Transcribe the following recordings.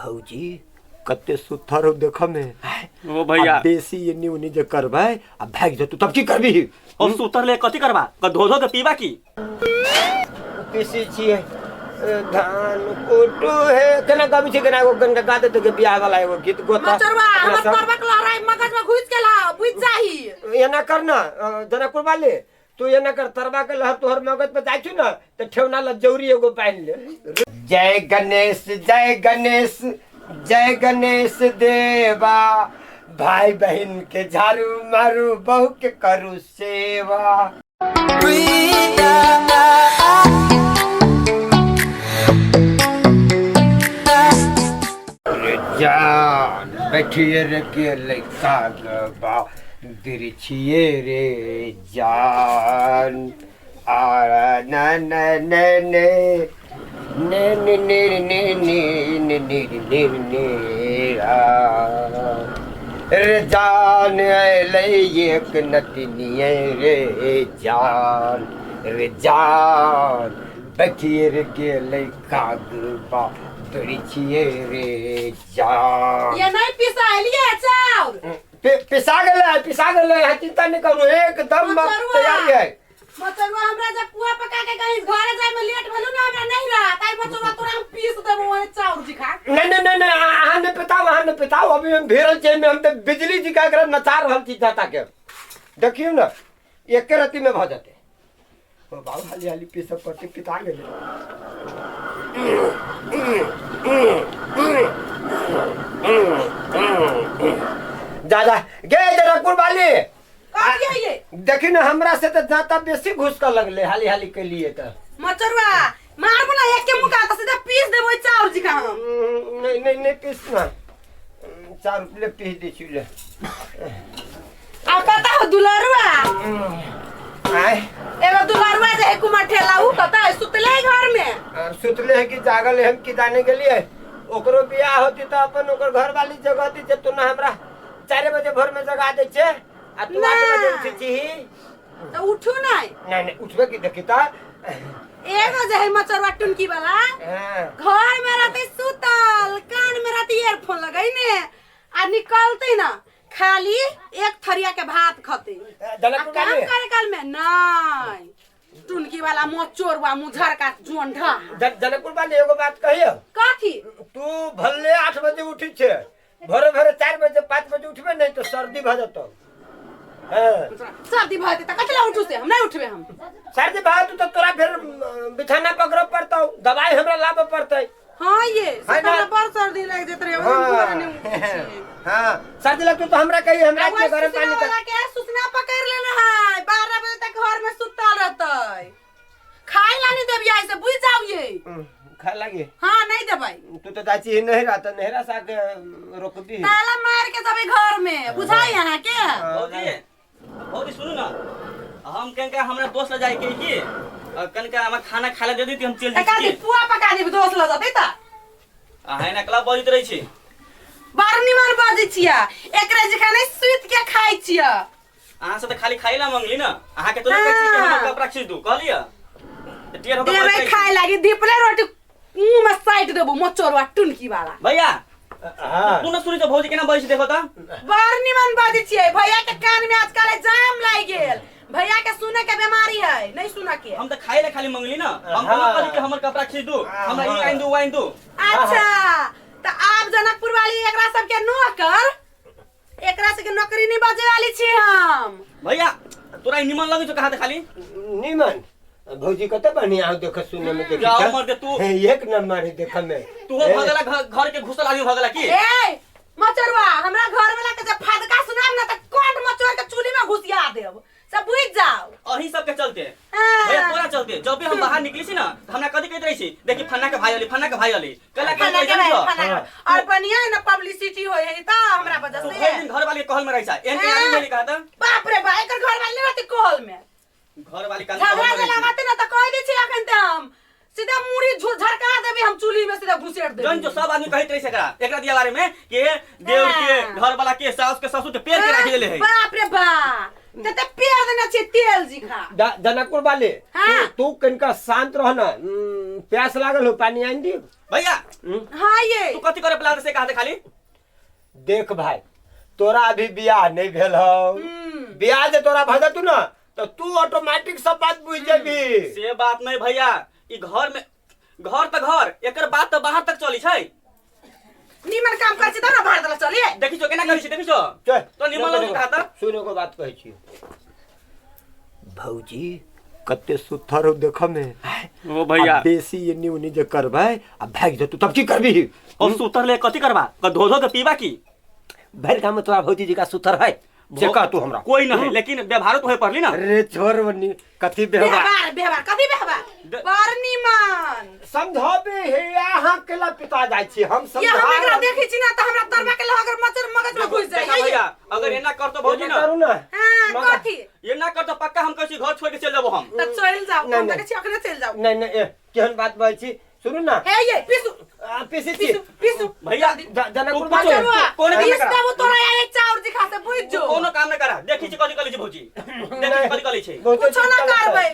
भौजी कते सुथर हो देख में ओ भैया बेसी एनी उनी जे करबै आ भाग जतु तब की करबी और सुतर ले कथी करबा धो धो के पीबा की पीसी छिए धान कुटू है केना गाबी छै केना एगो गंगा गाते तो के बियाह वाला एगो गीत गोता मचरवा हमर करबा के लहराई मगज में घुस गेला बुझ जाही एना करना जनकपुर वाले तू एना कर तरबा के लहर तोहर मगज पे जाय छु ना त ठेवना ल जौरी एगो पाइन ले जय गणेश जय गणेश देवा भाई बहन के झाड़ू मारू बहू के करू सेवा जान बैठिए रे के लइका गबा बिरछिए रे जान आरा न न न ने ने ने ने ने ने ने ने ने रे जान ले एक नतनिए रे जान बैठिए रे के लइका गबा बिरछिए रे जान ये नहीं पिसालिए चाउर पिसा गेले चिंता नहीं करू एकदम तैयारी है मचरवा हमरा जब पुआ पका के कहीं घरे जाय में लेट भेलु ना हमरा नहीं रहा ताई मचरवा तोरा हम पीस देबो ओए चाउर जी खा नहीं आहा ने पिताओ अभी हम भेरल छै में हम त बिजली जी का कर नचा रहल छी दाता के देखियो ना एक राती में भ जाते ओ बाबू हाली हाली पीस पड़ते पिता गेले दादा गे जनकपुर वाली ये देखी ना हमरा से तो जाता बेसी घुस कर लगले हाली हाली के लिए तो मचरवा मारबो ना एक के मुका त सीधा पीस देबो चाउर जी खा हम नहीं पीस ना 4 रुपये पीस दे छी ले आ कता हो दुलरुआ आय एगो दुलरुआ जे कुमार ठेला उ कता सुतले घर में सुतले है कि जागल है हम कि जाने के लिए ओकरो बियाह होती तो अपन ओकर घर वाली जगह दी जे तू ना हमरा 4 बजे भोर में जगा दे छे आ तू 8 बजे उठी छी तो उठू नहीं उठबे की देखी त एगो जे है मचरवा टुनकी वाला घर में रहते सुतल कान में रहते ईयरफोन लगाइने आ निकलते ना खाली एक थरिया के भात खते काम करे काल में नहीं टुनकी वाला मोचोरवा मुझर का जोंढा जनकपुर वाले एगो बात कहियो कथी तू भले 8 बजे उठी छे भोरे 4 बजे 5 बजे उठबे नहीं तो सर्दी भ जतो सर्दी भते त कतला उठू से हम नहीं उठबे हम सर्दी भात तो तोरा फिर बिछाना पकड़ पड़तो दवाई हमरा लाबे पड़तै हां ये हमरा बड़ सर्दी लग जत रे हम नहीं उठी हां सर्दी लगतो तो हमरा कही हमरा के गरम पानी का के सुसना पकड़ लेना है 12 बजे तक घर में सुतल रहतै खाई लानी देबी ऐसे बुझ जाओ ये खा लगे हां नहीं देबै तू तो चाची नहीं रहता नहरा सा के रोक दी ताला मार के जबे घर में बुझाई यहां के भौजी सुनु ना हम कनका हमरा दोस्त ल जाय के की कनका हम खाना खाले दे दी हम चल का दी पुआ पका दी दोस्त ल जते त है ना क्लब बजित रही छी बारनी मार बाजी छिया एकरे जे खाने सुइत के खाई छिया अहाँ से त खाली खाइला मंगली ना अहाँ के तो कहै छी कि हम कपड़ा खींच दू कहलिया टियर हो देबे खाए लागी दीपले रोटी मुंह में साइड देबो मोचोरवा टुनकी वाला भैया हां तू न सुनी तो भौजी केना बजै देखो त बारनी मान बाजी छियै भैया के कान में आजकल जाम लाग गेल भैया के सुने के बीमारी है नहीं सुना के हम त खाइले खाली मंगली ना हम कहली कि हमर कपड़ा खींच दू हमरा ई आइन दू वाइन दू अच्छा त आप जनकपुर वाली एकरा सब के नौकर एकरा से के नौकरी नहीं बाजे वाली छी हम भैया तोरा निमन लगे तो कहा त खाली निमन भौजी कते बढ़िया हो देख सुने में देखी जाओ मर दे तू एक नंबर है देख में तू हो भगला घर के घुसल आदमी भगला की ए मचरवा हमरा घर वाला के जब फदका सुनाम ना त कोट मचोर के चूल्ही में घुसिया देब सब बुझ जाओ अही सब के चलते भैया तोरा चलते जब भी हम बाहर निकली छी ना हमरा कदी कहत रही छी देखी फन्ना के भाई वाली कला खाना के भाई और बढ़िया ना पब्लिसिटी होय है त हमरा वजह से दिन घर वाली कहल में रही छा एन के आदमी नहीं कहता बाप रे भाई कर घर वाली रहती कहल में घर वाली का झगड़ा के लगाते ना त कह दी छी अखन त हम सीधा मुड़ी झरका देबे हम चूल्ही में सीधा घुसेड़ देबे जन जो सब आदमी कहत रही एकरा दिया बारे में कि देव के घर वाला के सास के ससुर के पेड़ के राख देले है बाप रे बा ते पेड़ देना छे तेल जी खा जनकपुर वाले हाँ। तू कनिका शांत रह ना प्यास लागल हो पानी आइन दी भैया हाँ ये तू कथी करे प्लान से कहा खाली देख भाई तोरा अभी बियाह नहीं भेल हो बियाह जे तोरा भजा तू ना तो तू ऑटोमेटिक सब बात बुझ जेबी से बात नहीं भैया ई घर में घर त घर एकर बात त बाहर तक चली छै निमन काम कर छी त ना भाड़ दला चली देखी छो केना करी छी देखी छो चल तो निमन लोग कहा त सुनो को बात कहै छी भौजी कते सुथर हो देख में ओ भैया बेसी ये न्यूनी जे करबै आ भाग जतू तब की करबी और सुतर ले कथी करबा धो धो के पीबा की भर काम में तोरा भौजी जी का सुथर है जे कह तू हमरा कोई नहीं लेकिन व्यवहार तो होय पड़ली ना अरे छोर बनी कथी बेहवा व्यवहार कथी व्यवहार पर निमन समझाबे हे यहाँ केला पिता जाय छी हम ये हम एकरा समझा देखै छी ना त हमरा तरबा के अगर मगज में घुस जाय भैया अगर एना कर तो भौजी ना करू ना हां कथी ये ना कर तो पक्का हम कहै छी घर छोड़ के चल जाबो हम त चल जाओ हम कहै छी अखने चल जाओ नहीं नहीं केहन बात बोल छी सुनू ना हे ये पिसु पीसी छी पिसु भैया जनकपुर कोन पिस देबो तोरा ये चाउर दिखा से बुझ जो कोनो काम न करा देखी छी कथी करै छी भौजी देखी छी कथी करै छी कुछ ना करबै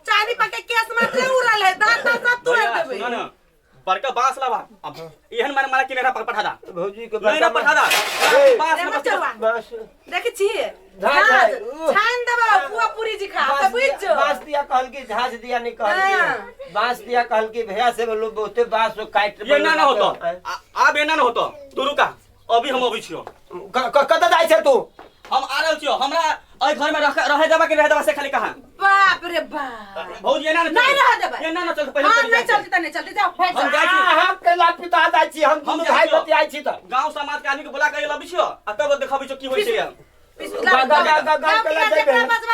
चांदी पके केस में से उड़ल है दांत सब तोड़ देबै सुनो ना बड़का बांस लावा अब एहन मारा किनेरा पर पठा दा भौजी के नहीं ना पठा दा बांस में बस देखै छी छान देबा पुआ पूरी जी खा त बुझ जो बांस दिया कहल की झाज दिया नहीं कहल बांस दिया कहल की भैया से बोलो बहुते बांस को काट ये ना होतो अब एना ना होतो तू रुका अभी हम अबै छियो कत जाय छ तू हम आ रहल छियो हमरा ओइ घर में रहे देबा के रहे देबा से खाली कहा बाप रे बाप भौजी एना नहीं रह देबा एना ना चल पहले हां नहीं चलती त नहीं चलती जाओ फेर हम जाय छी हम केला पिता जाय छी हम भाई बतियाय छी त गांव समाज के आदमी के बुला के लबी छियो आ तब देखाबी छियो की होय छै बजवा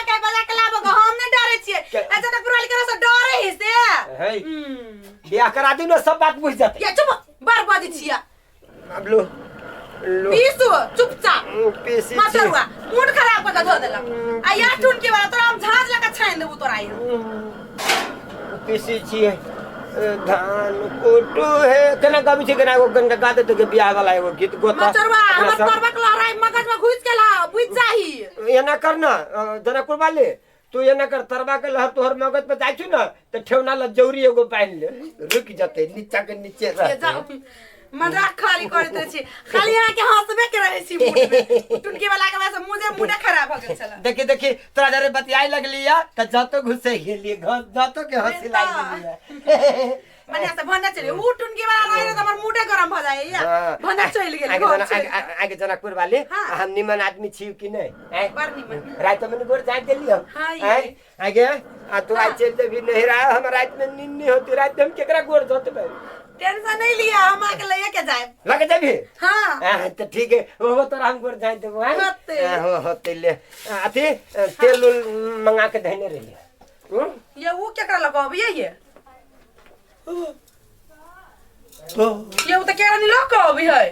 के बजा के लाबो हम नहीं डरे छिए अच्छा त पुराल करे से डरे ही से हे बियाह करा दी न सब बात बुझ जाते ये चुप बार बाजी छिया अब लो पीसु चुपचाप पीसी मचरुआ मूड खराब कर धो देला आ या टून के वाला तोरा हम झाज लगा छान देबू तोरा पीसी छी धान कुटू है केना कभी छै केना गंगा गाते तो के बियाह वाला एगो गीत गोता मचरुआ हमर करबा के लहराई मगज में घुस के ला बुझ जाही ये ना करना जनकपुर वाले तू ये ना कर तरबा के लहर तोहर मगज पे जाय छु ना तो ठेवना ल जौरी एगो पाइन ले रुक जाते नीचा के नीचे रह मजाक खाली करते छी खाली यहां के हंसबे के रहे छी मूड में टुनके वाला के वजह से मुझे मूड खराब हो गेल छला देखी देखी तोरा जरे बतियाई लगली या त जतो घुसे गेली घर जतो के हंसी लाग गेली मने से भन्ने चले उ टुनके वाला रहे त हमर मूडे गरम भ जाय या भन्ने चल गेल आगे जनकपुर वाले हम निमन आदमी छी कि नहीं पर निमन रात में गोर जाय देली हम आगे आ तू आज चल भी नहीं रहा हम रात में नींद नहीं होती रात में हम केकरा गोर जोतबे टेंशन नहीं लिया हम आके लेके के जाए लगे जाबी हां तो ठीक है वो तो हम गोर जाय देबो हो होते ले अथी तेल मंगा के धने रही ये वो केकरा लगाबी ये तो ये तो केकरा नहीं लगाबी है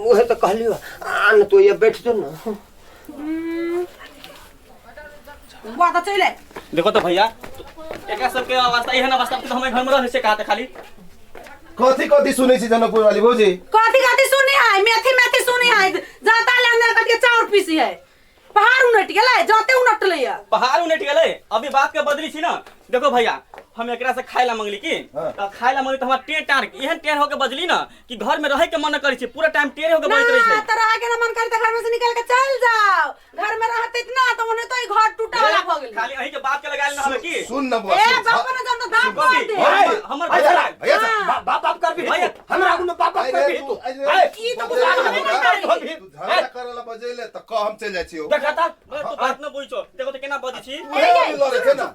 वो तो कहलियो आन तो ये बैठ जो ना वो तो चले देखो तो भैया एकरा सबके अवस्था एहन अवस्था तो हम घर में रह से कहा था खाली कथी कथी सुनै छी जनकपुर वाली भौजी कथी सुनी है मेथी सुनी है जाता ले अंदर कथी चाउर पीसी है पहाड़ उनट गेलै जाते उनट ले पहाड़ उनट गेलै अभी बात के बदली छी ना देखो भैया हम एकरा से खाए ला मंगली की त खाए ला मंगली त हमरा टेर टार एहन टेर होके बजली ना कि घर में रहे के मन करे छी पूरा टाइम टेर होके बैठ रही छै त रह के मन करे त घर में से निकल के चल जाओ घर में रहते इतना तो उन्हें तो घर टूटा वाला हो गेल खाली अही के बात के लगाइल ना हमें की सुन न ए बाप ने जब दांत मार दे हमर भैया बाप कर भी हमरा गुन बाप कर भी तू की तो झगड़ा करला बजेले त क हम चल जाय छी देखता तू बात न बुझछो देखो त केना बजी छी लड़े छै ना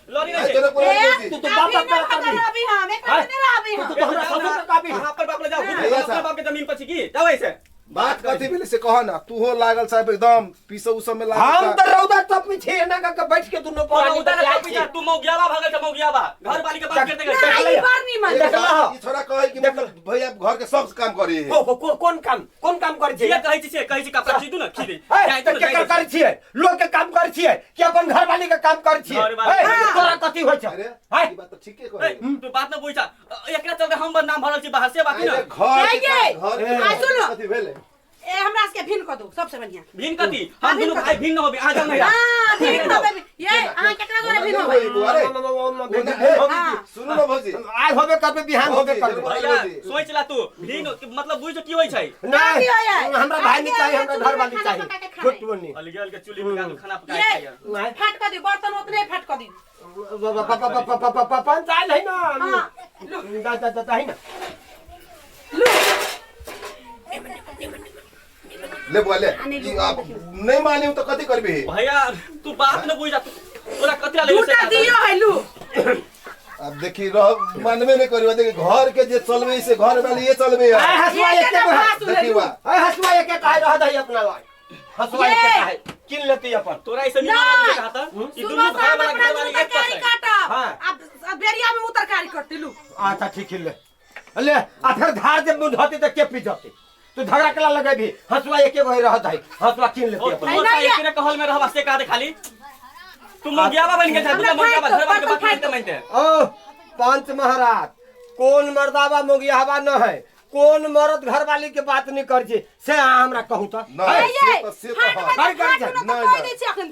लड़ी नहीं छै जनकपुर वाली भौजी तू तो बाप कर रही हम एक नहीं रही हम तो हमरा सब का भी हां पर बाप ले जाओ बाप के जमीन पर छी की जाओ ऐसे बात कथी भेले से कह ना तू हो लागल साहब एकदम पीसो उस में लागल हम तो रौदा तप में छे ना का बैठ के दुनो पानी उधर पीछे तू मौगियावा भागल छ मौगियावा घर वाली के बात करते नहीं बार नहीं मन देखला ई छोरा कहे कि मतलब भैया घर के सब काम करी कौन काम कर छी ये कहै छी कपड़ा सी दू ना खी दे जाय तो के कर छी लोग के काम कर छी कि अपन घर वाली के काम कर छी तोरा कथी होय छ अरे हां ई बात तो ठीके कहे तू बात न बुझा एकरा चलते हम बदनाम भरल छी बाहर से बाकी ना घर कथी भेले ए हमरा के भिन क दो सबसे बढ़िया भिन कथी हम दोनों भाई भिन न होबे आ जाओ नहीं हां भिन होबे ये अहाँ केकरा जोरे भिन होबे सुनो ना भौजी आज होबे करबे बिहान होबे करबे भैया सोच ला तू भिन मतलब बुझ की होई छै नहीं हमरा भाई नहीं चाहिए हमरा घर वाली चाहिए छोट बोलनी अलगे अलगे चूल्ही में खाना पकाए खाइए फाट क दी बर्तन उतने फाट क दी पंचायत है ना दादा है ना ले बोले आप नहीं मानी तो कथी करबी भैया तू बात न बुझ तोरा कतरा ले दूटा दियो है लू अब देखी रह मानबे नहीं करियो देखी घर के जे चलबे से घर वाली ये चलबे आय हसुआ ये एक केना के भास ले देखी लू बा आय हसुआ एक के काहे रह दही अपना लाई हसुआ एक के काहे किन लेती अपन तोरा ऐसे नहीं मालूम कहा था ई सुबह दोनों भाई शाम वाला अपना घर वाली एक तरकारी है काटब हाँ। अब बेरिया में तरकारी करती लू अच्छा ठीक है ले आ फिर धार जब मुंह धोती तो के पी जाती तू झगड़ा कला लगे भी हसुआ एक के रह दही हसुआ किन लेती और अपन तू एक कहल में रहबा से का दे खाली तू मुगियावा बन के तू मुगियावा घर वाले के बात नहीं मानते ओ पंच महाराज कौन मर्दावा मोगियावा न है कौन मर्द घर वाली के बात नहीं कर छी से हमरा कहू तो नहीं से तो हां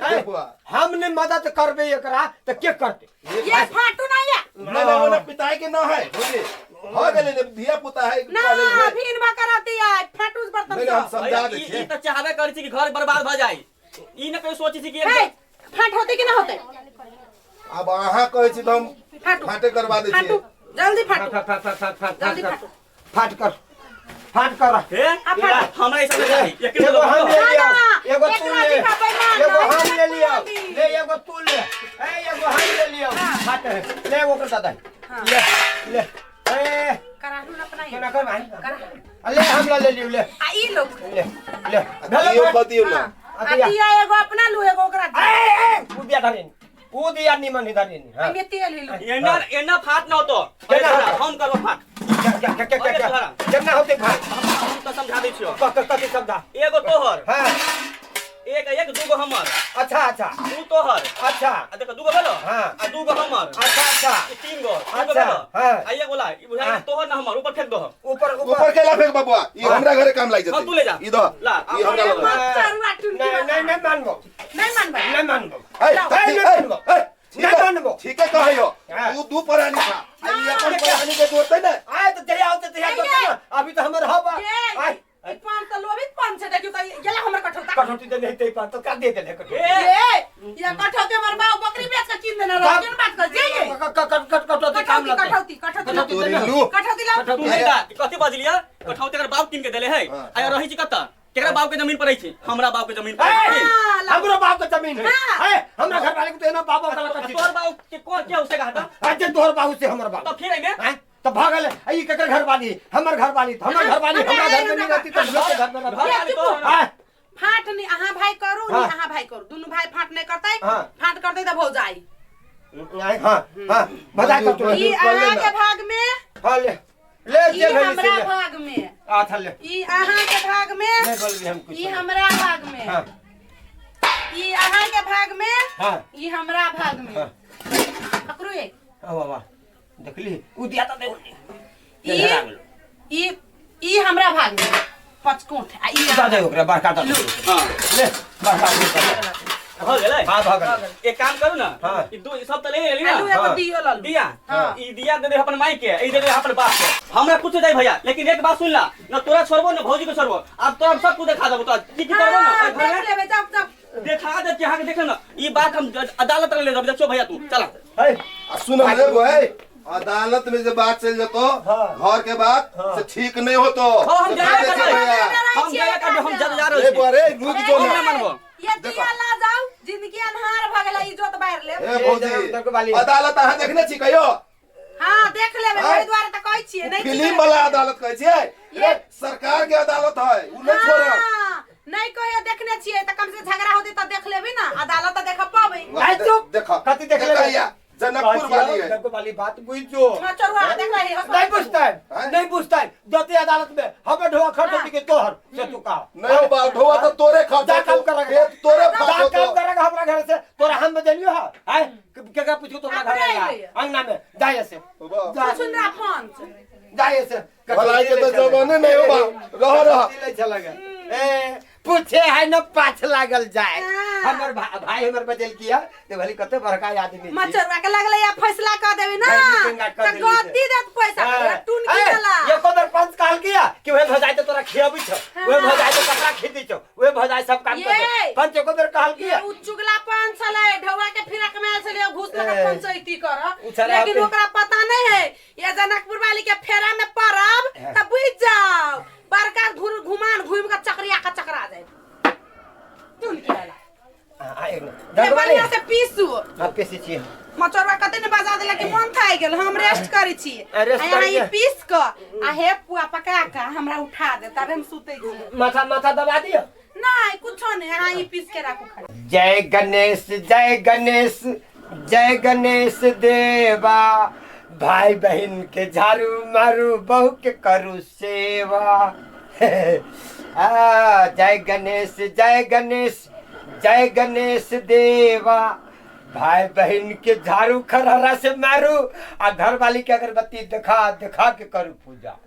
नहीं हमने मदद करबे एकरा तो के करते ये फाटू नहीं है नहीं ओने पिताई के ना है बुझी हो गेले ने धिया पुता है ना कॉलेज में भिन बा कराती है फाटूस बर्तन नहीं हम से समझा ई दे त चाहबे करै छी कि घर बर्बाद भ जाए ई न कोई सोची छी कि हे फाट होते कि ना होते अब अहाँ कहै छी तो हम फाटू फाटे करवा दे फाटू छी जल्दी फाटू जल्दी फाटू फाट कर हे हमरा ऐसा नहीं चाहिए एक एगो हम ले लिया ना, एगो एक तू राती ले का बैमान एगो ना, हम ले लिया एक ले एगो तू ले ए एगो हम ले लिया फाट है ले वो कर दादा ले ले ए कराहू ना अपना केना कर भाई करा ले हम ले लियो ले आ ई लोग ले ले ये बतियो ना अतिया एगो अपना लू एगो ओकरा ए उदिया धरिन उदिया निमन धरिन हां में तेल हिलो एना फाट न होतो हम करबो फाट केना होते भाई हम तो समझा दै छियो कथि समझा एगो तोहर हां एक दूगो हमर अच्छा अच्छा दू तोहर अच्छा आ देखो दूगो भेलो हाँ। आ दूगो हमर अच्छा अच्छा ई तीन गो अच्छा, हाँ। आ ये बोला ई बुझाई हाँ। तोहर ना हमर ऊपर फेंक दो ऊपर ऊपर केला फेंक बबुआ ये हमरा घरे काम लाग हाँ, जते तू ले जा। ई दो ला, ई हमरा आ, लगा मत चरुआ टुनकी नहीं मानबो नहीं मानबा नहीं मानबो नहीं मानबो नहीं मानबो ठीक है कहयो हाँ। तू दू परानी था आई अपन परानी के जोड़ते ना आए तो जया होते तया तो अभी तो हमर हवा ये ई पान तो लोबित पान से देखियो त गेला हमर कठौता कठौती दे नहीं ते पास तो कर दे ले कठौती ये कठौती हमर बाऊ बकरी बेच के किन देना रह केन बात कर जे कठौती काम लगता कठौती तोरी लू कठौती ला तू नहीं दा कथि बजलिया कठौती कर बाप किन के देले है हाँ। आ रही छी कत्ता केकरा बाप के जमीन पर रही छी हमरा बाप के जमीन पर रही छी हमरो बाप का जमीन है हाँ। है हमरा घर वाले को तो ना बाबा का लगा तोर बाप के कौन क्या उसे कहा था आज तोहर बाबू से हमर बाप तो फिर आइने हैं तो भागल आई केकर घर वाली हमर घर वाली हमर घर वाली हमरा घर में नहीं रहती तो लोग के घर में घर वाली तो हां फाट नहीं अहाँ भाई करू हाँ। नहीं अहाँ भाई करू दोनों भाई फाट नहीं करते हाँ। फाट करते तो भौ जाई हां हां बता कर तू ई अहाँ के भाग में हां ले ले ई जे भेली हमरा से भाग में अच्छा ले ई अहाँ के भाग में नहीं बोल भी हम कुछ ई हमरा भाग में हां ई अहाँ के भाग में हां ई हमरा भाग में हाँ। पकड़ू एक ओ बाबा देखली उ दिया तो दे ई ई हमरा भाग में पचकोट आ ई दा दे ओकरा बड़का दा हां ले बड़का दे हो गेलै हां भागल एक काम करू ना हाँ। ई दो सब तो ले लेली ना आलू एगो हाँ। दियो ललू दिया हाँ। ई दिया दे दे अपन माई के ई दे दे अपन बाप के हमरा कुछ दे भैया लेकिन एक बात सुन ला ना तोरा छोड़बो ना भौजी को छोड़बो अब तोरा सब कुछ दिखा देबो तो की करबो ना हाँ, ए घर में देख लेबे जब देखा दे यहाँ के देख ना ये बात हम अदालत में ले जाओ देखो भैया तू चला है सुन रे भाई अदालत में जब बात चल जातो हाँ। घर के बात से ठीक नहीं होतो हम तो जाए देखो भैया हम जाए कर हम जब जा रे रहे बारे रुक जो हम ना ना मानबो ये दिया ला जाओ जिंदगी अनहार भ गेला इज्जत बाहर ले ए भौजी अदालत अहाँ देखने छी कहियो हां देख लेबे हाँ। ओइ द्वारा त कहै छियै नहीं फिल्म वाला अदालत कहै छियै ये सरकार के अदालत है उ नहीं छोड़ो हाँ, नहीं कहियो देखने छियै त कम से झगड़ा होते त देख लेबे ना अदालत त देख पाबै आई चुप देखो कथी देख ले भैया जनकपुर वाली है जनकपुर वाली बात बुझो मचरुआ देख रही नहीं पूछता है हैं? नहीं पूछता है जाते अदालत में हमें ढोआ खर्च होती के तोहर से तू का नहीं हो बात हुआ तो तोरे खर्च जा काम करेगा तोरे जा खर्च काम हो करेगा हमरा घर से तोरा हम बदलियो है केकरा पूछो तोरा घर आएगा अंगना में जाए से जा सुन रहा फोन जाए से भलाई के तो जमाने नहीं हो बा रह ले चला गया पूछे है न पाछ लागल जाए। हाँ। हमर भाई हमर बदल किया तो भली कते बड़का आदमी छी। मचरवा के लगले या फैसला कर देबी ना तो गद्दी देत पैसा टून की वाला ये कोदर पंच काल किया कि वे भजाई तो तोरा खियाबी छ, वे भजाई तो कपड़ा खींची छ, वे भजाई सब काम कर पंच कोदर काल किया। उ चुगला पान साला ढौवा के फिरक में चले घुस लगा पंचायती कर, लेकिन ओकरा पता नहीं है ये जनकपुर वाली के फेरा में परब त बुझ जाओ बड़का घुमान घूम के चक्रिया का चकरा जाए टून की वाला। ये बढ़िया से पीसू हां पीसी छी। मचरवा कते ने बजा देला कि मन थाई गेल हम रेस्ट करै छी। यहाँ ई पीस क आ हे पुआ पका के हमरा उठा दे तब हम सुतै छी। माथा माथा दबा दियो नहीं कुछो नहीं, यहाँ ई पीस के राखू खड़े। जय गणेश जय गणेश जय गणेश देवा, भाई बहन के झाड़ू मारू बहू के करू सेवा। जय गणेश जय गणेश जय गणेश देवा, भाई बहन के झाड़ू खरहरा से मारू आ घर वाली के अगरबत्ती दिखा दिखा के करू पूजा।